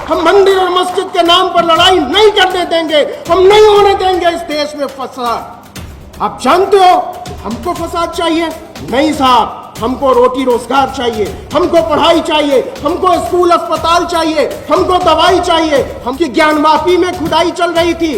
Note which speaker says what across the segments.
Speaker 1: हम मंदिर और मस्जिद के नाम पर लड़ाई नहीं करने देंगे, हम नहीं होने देंगे इस देश में फसाद। आप जानते हो हमको फसाद चाहिए? नहीं साहब, हमको रोटी रोजगार चाहिए, हमको पढ़ाई चाहिए, हमको स्कूल अस्पताल चाहिए, हमको दवाई चाहिए। हमकी ज्ञानवापी में खुदाई चल रही थी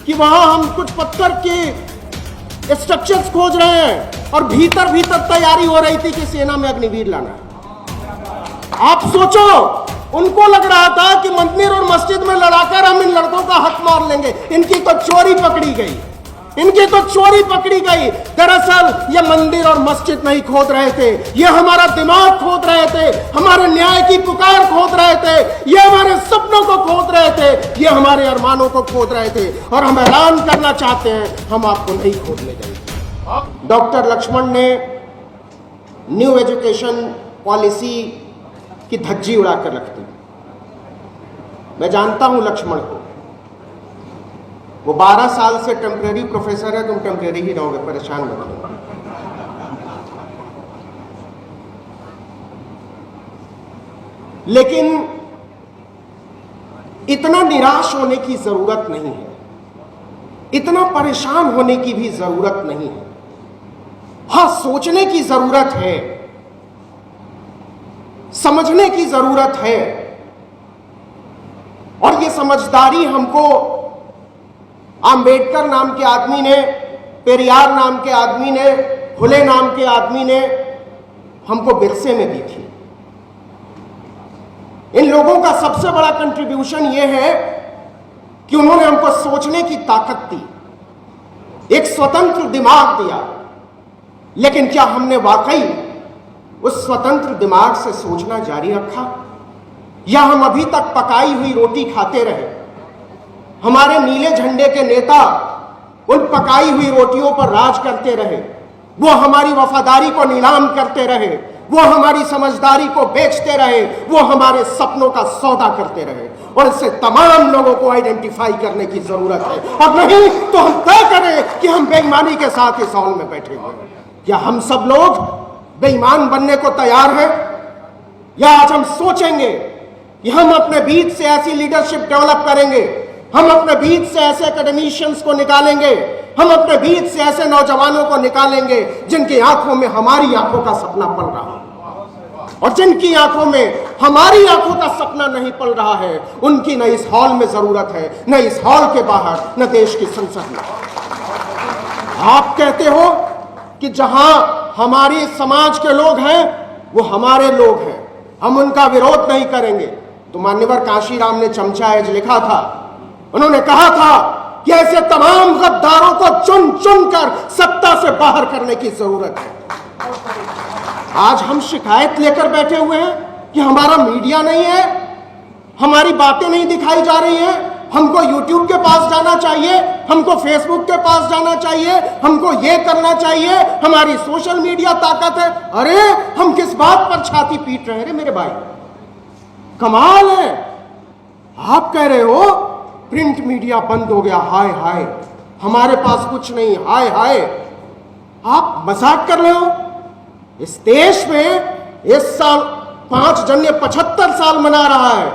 Speaker 1: कि वहां हम कुछ पत्थर के स्ट्रक्चर्स खोज रहे हैं और भीतर भीतर तैयारी हो रही थी कि सेना में अग्निवीर लाना। आप सोचो, उनको लग रहा था कि मंदिर और मस्जिद में लड़ाकर हम इन लड़कों का हक मार लेंगे। इनकी तो चोरी पकड़ी गई, इनकी तो चोरी पकड़ी गई। दरअसल ये मंदिर और मस्जिद नहीं खोद रहे थे, ये हमारा दिमाग खोद रहे थे, हमारे न्याय की पुकार खोद रहे थे, ये हमारे सपनों को खोद रहे थे, ये हमारे अरमानों को खोद रहे थे। और हम ऐलान करना चाहते हैं, हम आपको नहीं खोदने देंगे। डॉक्टर लक्ष्मण ने न्यू एजुकेशन पॉलिसी की धज्जी उड़ाकर रख दी। मैं जानता हूं लक्ष्मण को, वो 12 साल से टेम्परेरी प्रोफेसर है, तुम टेम्परेरी ही रहोगे, परेशान मत हो। लेकिन इतना निराश होने की जरूरत नहीं है, इतना परेशान होने की भी जरूरत नहीं है। हां, सोचने की जरूरत है, समझने की जरूरत है। और ये समझदारी हमको आंबेडकर नाम के आदमी ने, पेरियार नाम के आदमी ने, फुले नाम के आदमी ने हमको विरसे में दी थी। इन लोगों का सबसे बड़ा कंट्रीब्यूशन यह है कि उन्होंने हमको सोचने की ताकत दी, एक स्वतंत्र दिमाग दिया। लेकिन क्या हमने वाकई उस स्वतंत्र दिमाग से सोचना जारी रखा, या हम अभी तक पकाई हुई रोटी खाते रहे? हमारे नीले झंडे के नेता उन पकाई हुई रोटियों पर राज करते रहे, वो हमारी वफादारी को नीलाम करते रहे, वो हमारी समझदारी को बेचते रहे, वो हमारे सपनों का सौदा करते रहे। और इससे तमाम लोगों को आइडेंटिफाई करने की जरूरत है। और नहीं तो हम तय करें कि हम बेईमानी के साथ इस हॉल में बैठे हुए हैं। क्या हम सब लोग बेईमान बनने को तैयार हैं, या आज हम सोचेंगे कि हम अपने बीच से ऐसी लीडरशिप डेवलप करेंगे, हम अपने बीच से ऐसे एकेडमिशियंस को निकालेंगे, हम अपने बीच से ऐसे नौजवानों को निकालेंगे जिनकी आंखों में हमारी आंखों का सपना पल रहा है, और जिनकी आंखों में हमारी आंखों का सपना नहीं पल रहा है, उनकी न इस हॉल में जरूरत है, न इस हॉल के बाहर, न देश की संसद में। आप कहते हो कि जहां हमारी समाज के लोग हैं वो हमारे लोग हैं, हम उनका विरोध नहीं करेंगे। तो मान्यवर काशीराम ने चमचा एज लिखा था, उन्होंने कहा था कि ऐसे तमाम गद्दारों को चुन चुन कर सत्ता से बाहर करने की जरूरत है। आज हम शिकायत लेकर बैठे हुए हैं कि हमारा मीडिया नहीं है, हमारी बातें नहीं दिखाई जा रही हैं, हमको YouTube के पास जाना चाहिए, हमको Facebook के पास जाना चाहिए, हमको ये करना चाहिए, हमारी सोशल मीडिया ताकत है। अरे हम किस बात पर छाती पीट रहे हैं रे मेरे भाई? कमाल है, आप कह रहे हो प्रिंट मीडिया बंद हो गया, हाय हाय हमारे पास कुछ नहीं, हाय हाय। आप मजाक कर रहे हो? इस देश में इस साल 5 जनवरी 75 साल मना रहा है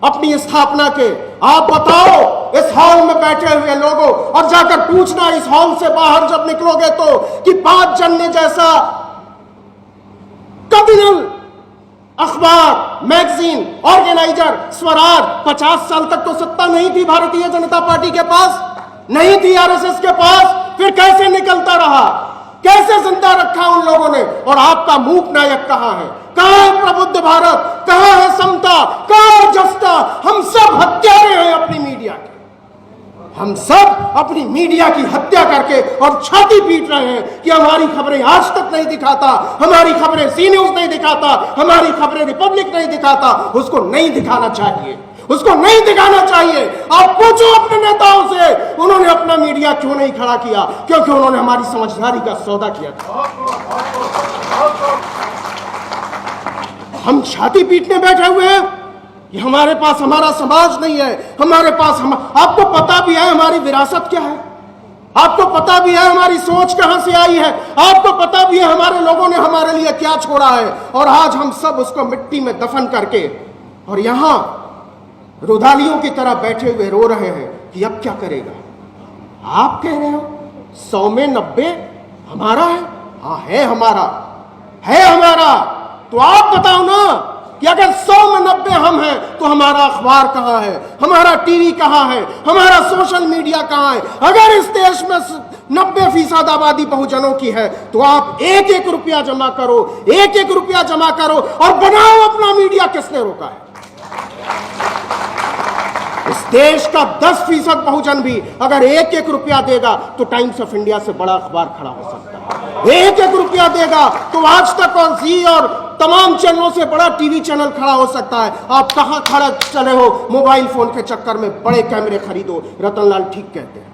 Speaker 1: अपनी स्थापना के। आप बताओ इस हॉल में बैठे हुए लोगों, और जाकर पूछना इस हॉल से बाहर जब निकलोगे तो, कि 5 जनवरी जैसा कम्युनल अखबार, मैगजीन, ऑर्गेनाइजर, स्वराज, 50 साल तक तो सत्ता नहीं थी भारतीय जनता पार्टी के पास, नहीं थी आरएसएस के पास, फिर कैसे निकलता रहा, कैसे जिंदा रखा उन लोगों ने? और आपका मूक नायक कहां है? कहां है प्रबुद्ध भारत? कहां है समता? कहां है जस्ता? हम सब हत्यारे हैं अपनी मीडिया के, हम सब अपनी मीडिया की हत्या करके और छाती पीट रहे हैं कि हमारी खबरें आज तक नहीं दिखाता, हमारी खबरें सी न्यूज नहीं दिखाता, हमारी खबरें रिपब्लिक नहीं दिखाता। उसको नहीं दिखाना चाहिए, उसको नहीं दिखाना चाहिए। आप पूछो अपने नेताओं से, उन्होंने अपना मीडिया क्यों नहीं खड़ा किया? क्योंकि उन्होंने हमारी समझदारी का सौदा किया था। हम छाती पीटने बैठे हुए हैं कि हमारे पास हमारा समाज नहीं है, हमारे पास आपको पता भी है हमारी विरासत क्या है, आपको पता भी है हमारी सोच कहां से आई है, आपको पता भी है हमारे लोगों ने हमारे लिए क्या छोड़ा है, और आज हम सब उसको मिट्टी में दफन करके और यहां रुधालियों की तरह बैठे हुए रो रहे हैं कि अब क्या करेगा। आप कह रहे हो 100 में 90 हमारा है। हाँ है हमारा, है हमारा। तो आप बताओ ना कि अगर 100 में 90 हम हैं तो हमारा अखबार कहाँ है, हमारा टीवी कहाँ है, हमारा सोशल मीडिया कहाँ है। अगर इस देश में 90% आबादी बहुजनों की है तो आप एक एक रुपया जमा करो, एक एक रुपया जमा करो और बनाओ अपना मीडिया। किसने रोका है? इस देश का 10% बहुजन भी अगर एक एक रुपया देगा तो टाइम्स ऑफ इंडिया से बड़ा अखबार खड़ा हो सकता है। एक एक रुपया देगा तो आज तक और जी और तमाम चैनलों से बड़ा टीवी चैनल खड़ा हो सकता है। आप कहां खड़ा चले हो? मोबाइल फोन के चक्कर में बड़े कैमरे खरीदो। रतनलाल ठीक कहते हैं,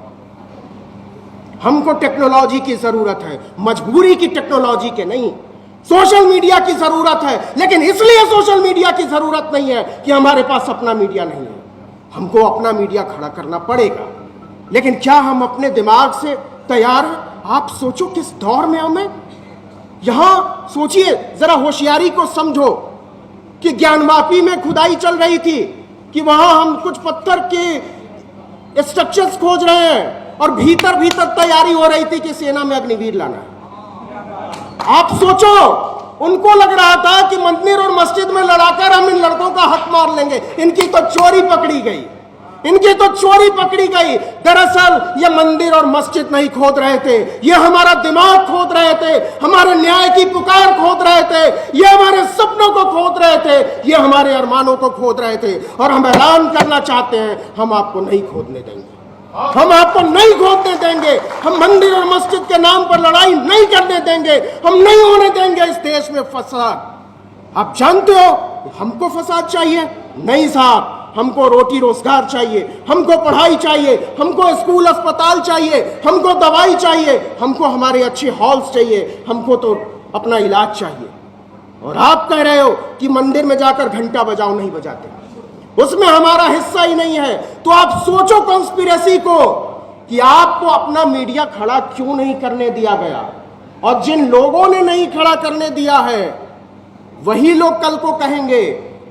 Speaker 1: हमको टेक्नोलॉजी की जरूरत है, मजबूरी की टेक्नोलॉजी के नहीं। सोशल मीडिया की जरूरत है, लेकिन इसलिए सोशल मीडिया की जरूरत नहीं है कि हमारे पास अपना मीडिया नहीं है। हमको अपना मीडिया खड़ा करना पड़ेगा, लेकिन क्या हम अपने दिमाग से तैयार हैं? आप सोचो किस दौर में हमें, यहां सोचिए जरा, होशियारी को समझो कि ज्ञानवापी में खुदाई चल रही थी कि वहां हम कुछ पत्थर के स्ट्रक्चर्स खोज रहे हैं और भीतर भीतर तैयारी हो रही थी कि सेना में अग्निवीर लाना है। आप सोचो, उनको लग रहा था कि मंदिर और मस्जिद में लड़ाकर हम इन लड़कों का हक मार लेंगे। इनकी तो चोरी पकड़ी गई, इनकी तो चोरी पकड़ी गई। दरअसल ये मंदिर और मस्जिद नहीं खोद रहे थे, ये हमारा दिमाग खोद रहे थे, हमारे न्याय की पुकार खोद रहे थे, ये हमारे सपनों को खोद रहे थे, ये हमारे अरमानों को खोद रहे थे। और हम ऐलान करना चाहते हैं, हम आपको नहीं खोदने देंगे, हम आपको नहीं खोदने देंगे। हम मंदिर और मस्जिद के नाम पर लड़ाई नहीं करने देंगे, हम नहीं होने देंगे इस देश में फसाद। आप जानते हो हमको फसाद चाहिए? नहीं साहब, हमको रोटी रोजगार चाहिए, हमको पढ़ाई चाहिए, हमको स्कूल अस्पताल चाहिए, हमको दवाई चाहिए, हमको हमारे अच्छे हॉल्स चाहिए, हमको तो अपना इलाज चाहिए। और आप कह रहे हो कि मंदिर में जाकर घंटा बजाओ, नहीं बजाते, उसमें हमारा हिस्सा ही नहीं है। तो आप सोचो कॉन्स्पिरेसी को कि आपको अपना मीडिया खड़ा क्यों नहीं करने दिया गया। और जिन लोगों ने नहीं खड़ा करने दिया है वही लोग कल को कहेंगे।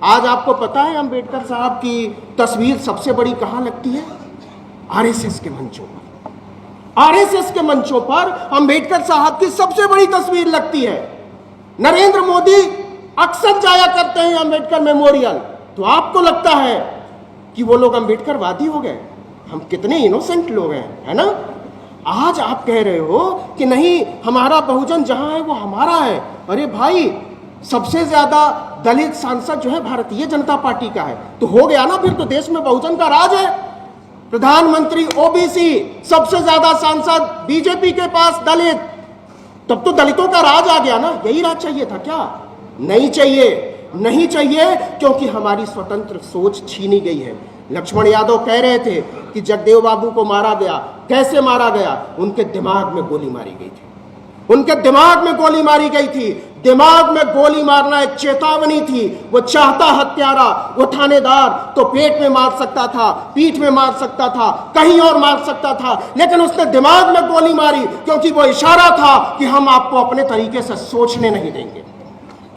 Speaker 1: आज आपको पता है अंबेडकर साहब की तस्वीर सबसे बड़ी कहां लगती है? आरएसएस के मंचों पर। आरएसएस के मंचों पर अंबेडकर साहब की सबसे बड़ी तस्वीर लगती है। नरेंद्र मोदी अक्सर जाया करते हैं अंबेडकर मेमोरियल। तो आपको लगता है कि वो लोग अंबेडकरवादी हो गए? हम कितने इनोसेंट लोग हैं, है ना? आज आप कह रहे हो कि नहीं, हमारा बहुजन जहां है वो हमारा है। अरे भाई, सबसे ज्यादा दलित सांसद जो है भारतीय जनता पार्टी का है, तो हो गया ना, फिर तो देश में बहुजन का राज है। प्रधानमंत्री ओबीसी, सबसे ज्यादा सांसद बीजेपी के पास दलित, तब तो दलितों का राज आ गया ना। यही राज चाहिए था क्या? नहीं चाहिए, नहीं चाहिए, क्योंकि हमारी स्वतंत्र सोच छीनी गई है। लक्ष्मण यादव कह रहे थे कि जगदेव बाबू को मारा गया। कैसे मारा गया? उनके दिमाग में गोली मारी गई थी, उनके दिमाग में गोली मारी गई थी। दिमाग में गोली मारना एक चेतावनी थी। वो चाहता हत्यारा, वो थानेदार तो पेट में मार सकता था, पीठ में मार सकता था, कहीं और मार सकता था, लेकिन उसने दिमाग में गोली मारी क्योंकि वो इशारा था कि हम आपको अपने तरीके से सोचने नहीं देंगे,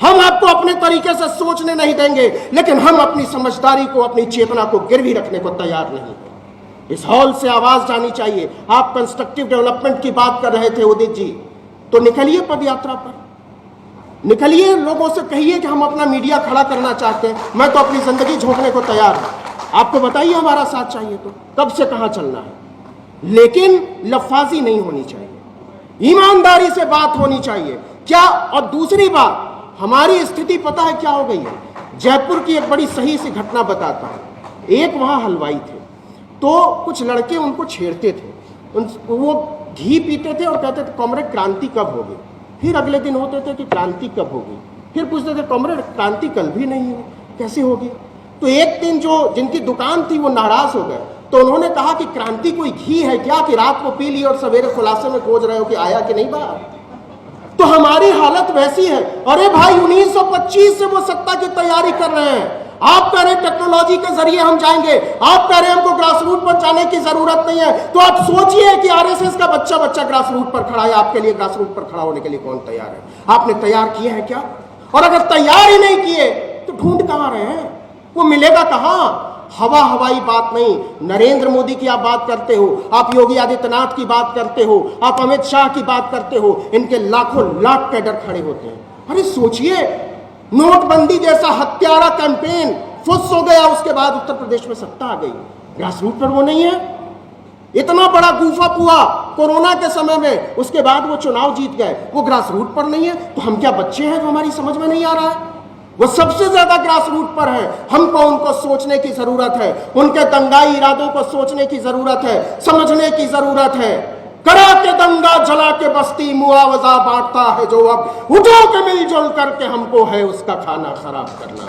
Speaker 1: हम आपको अपने तरीके से सोचने नहीं देंगे, लेकिन हम अपनी समझदारी को, अपनी चेतना को गिरवी रखने को तैयार नहीं हैं। इस हॉल से आवाज जानी चाहिए। आप कंस्ट्रक्टिव डेवलपमेंट की बात कर रहे थे उदित जी, तो निकलिए पद यात्रा पर, निकलिए, लोगों से कहिए कि हम अपना मीडिया खड़ा करना चाहते हैं। मैं तो अपनी जिंदगी झोंकने को तैयार हूं। आपको बताइए हमारा साथ चाहिए तो कब से कहां चलना है। लेकिन लफाजी नहीं होनी चाहिए, ईमानदारी से बात होनी चाहिए। क्या, और दूसरी बात, हमारी स्थिति पता है क्या हो गई है? जयपुर की एक बड़ी सही सी घटना बताता हूं। एक वहां हलवाई थे, तो कुछ लड़के उनको छेड़ते थे, वो घी पीते थे और कहते थे कॉमरेड क्रांति कब होगी। फिर अगले दिन होते थे कि क्रांति कब होगी, फिर पूछते थे कॉमरेड क्रांति कल भी नहीं हुई, कैसे होगी। तो एक दिन जो जिनकी दुकान थी वो नाराज हो गए, तो उन्होंने कहा कि क्रांति कोई घी है क्या कि रात को पी ली और सवेरे खुलासे में खोज रहे हो कि आया कि नहीं बाहर। तो हमारी हालत वैसी है। अरे भाई, 1925 से वो सत्ता की तैयारी कर रहे हैं। आप कह रहे हैं टेक्नोलॉजी के जरिए हम जाएंगे, आप कह रहे हैं हमको ग्रास रूट पर जाने की जरूरत नहीं है। तो आप सोचिए कि आरएसएस का बच्चा बच्चा ग्रास रूट पर खड़ा है, आपके लिए ग्रास रूट पर खड़ा होने के लिए कौन तैयार है? आपने तैयार किए हैं क्या? और अगर तैयार ही नहीं किए तो ढूंढ कहां रहे हैं? वो मिलेगा कहां? हवाई बात नहीं। नरेंद्र मोदी की आप बात करते हो, आप योगी आदित्यनाथ की बात करते हो, आप अमित शाह की बात करते हो, इनके लाखों लाख कैडर खड़े होते हैं। अरे सोचिए, नोटबंदी जैसा हत्यारा कैंपेन फुस हो गया, उसके बाद उत्तर प्रदेश में सत्ता आ गई। ग्रास रूट पर वो नहीं है। इतना बड़ा गूफअप हुआ कोरोना के समय में, उसके बाद वो चुनाव जीत गए, वो ग्रास रूट पर नहीं है। तो हम क्या बच्चे हैं जो हमारी समझ में नहीं आ रहा है? वो सबसे ज्यादा ग्रास रूट पर है। हमको उनको सोचने की जरूरत है, उनके दंगाई इरादों को सोचने की जरूरत है, समझने की जरूरत है। करा के दंगा, जला के बस्ती, मुआवजा बांटता है जो अब, उठो के मिलजुल करके हमको है उसका खाना खराब करना।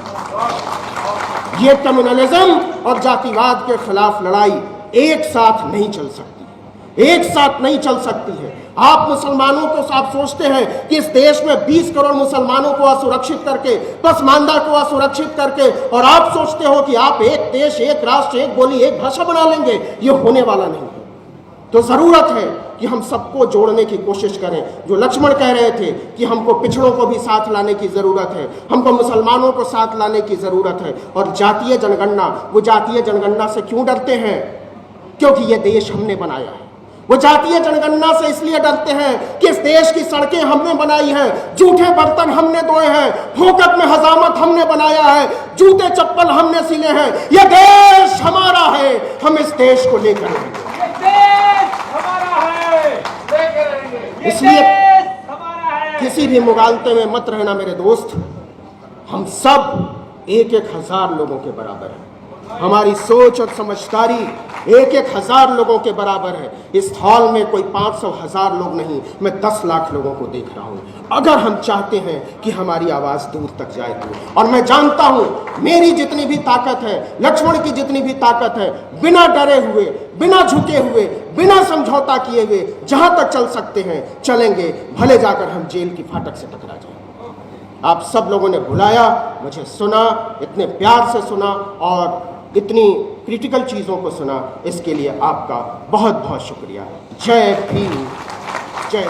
Speaker 1: ये कम्युनलिज्म और जातिवाद के खिलाफ लड़ाई एक साथ नहीं चल सकती, एक साथ नहीं चल सकती है। आप मुसलमानों को, आप सोचते हैं कि इस देश में 20 करोड़ मुसलमानों को असुरक्षित करके, पसमानदा को असुरक्षित करके, और आप सोचते हो कि आप एक देश, एक राष्ट्र, एक बोली, एक भाषा बना लेंगे। ये होने वाला नहीं है। तो जरूरत है कि हम सबको जोड़ने की कोशिश करें। जो लक्ष्मण कह रहे थे कि हमको पिछड़ों को भी साथ लाने की जरूरत है, हमको मुसलमानों को साथ लाने की जरूरत है। और जातीय जनगणना, वो जातीय जनगणना से क्यों डरते हैं? क्योंकि ये देश हमने बनाया है। वो जातीय जनगणना से इसलिए डरते हैं कि इस देश की सड़कें हमने बनाई हैं, जूठे बर्तन हमने धोए हैं, फोकट में हजामत हमने बनाया है, जूते चप्पल हमने सिले हैं। ये देश हमारा है, हम इस देश को लेकर रहेंगे। इसलिए किसी भी मुगालते में मत रहना मेरे दोस्त। हम सब एक एक हजार लोगों के बराबर हैं। हमारी सोच और समझदारी एक एक हजार लोगों के बराबर है। इस हॉल में कोई 500,000 लोग नहीं, मैं 10 लाख लोगों को देख रहा हूं। अगर हम चाहते हैं कि हमारी आवाज दूर तक जाए तो, और मैं जानता हूं मेरी जितनी भी ताकत है, लक्ष्मण की जितनी भी ताकत है, बिना डरे हुए, बिना झुके हुए, बिना समझौता किए हुए जहां तक चल सकते हैं चलेंगे, भले जाकर हम जेल की फाटक से टकरा जाएं। आप सब लोगों ने बुलाया, मुझे सुना, इतने प्यार से सुना और इतनी क्रिटिकल चीज़ों को सुना, इसके लिए आपका बहुत बहुत शुक्रिया। जय भीम, जय